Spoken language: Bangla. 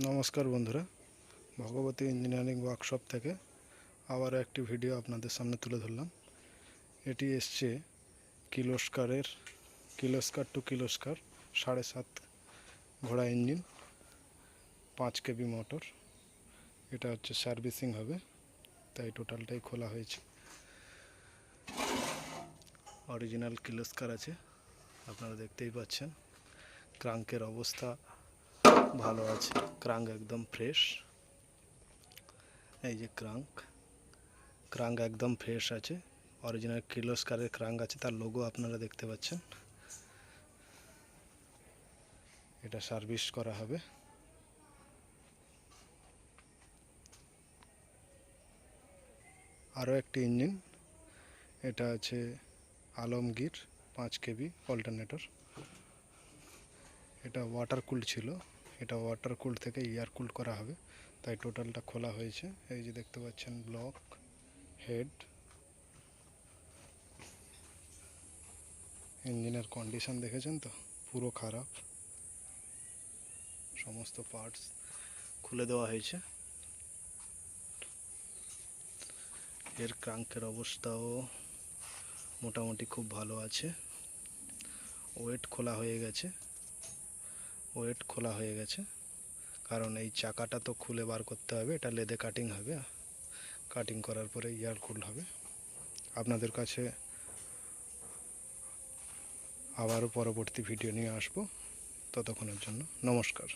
নমস্কার বন্ধুরা, ভগবতী ইঞ্জিনিয়ারিং ওয়ার্কশপ থেকে আবারও একটি ভিডিও আপনাদের সামনে তুলে ধরলাম। এটি এসছে কিলোস্কার টু কিলোস্কার 7.5 ঘোড়া ইঞ্জিন, 5 কেবি মোটর। এটা হচ্ছে সার্ভিসিং হবে, তাই টোটালটাই খোলা হয়েছে। অরিজিনাল কিলোস্কার আছে, আপনারা দেখতেই পাচ্ছেন। ক্রাঙ্কের অবস্থা ভালো আছে, ক্রাঙ্ক একদম ফ্রেশ। এই যে ক্রাঙ্ক একদম ফ্রেশ আছে, অরিজিনাল কির্লোস্কারের ক্রাঙ্ক আছে, তার লোগো আপনারা দেখতে পাচ্ছেন। এটা সার্ভিস করা হবে। আরও একটি ইঞ্জিন, এটা আছে আলমগীর 5 কেবি অল্টারনেটর। এটা ওয়াটার কুল্ড ছিল, এটা ওয়াটার কুল্ড থেকে এয়ার কুল্ড করা হবে, তাই টোটালটা খোলা হয়েছে। এই যে দেখতে পাচ্ছেন ব্লক, হেড। ইঞ্জিনের কন্ডিশন দেখেছেন তো, পুরো খারাপ। সমস্ত পার্টস খুলে দেওয়া হয়েছে। এর ক্রাঙ্কের অবস্থাও মোটামুটি খুব ভালো আছে। ওয়েট খোলা হয়ে গেছে, কারণ এই চাকাটা তো খুলে বার করতে হবে। এটা লেদে কাটিং হবে, কাটিং করার পরে এয়ার কুল হবে। আপনাদের কাছে আবারও পরবর্তী ভিডিও নিয়ে আসবো। ততক্ষণের জন্য নমস্কার।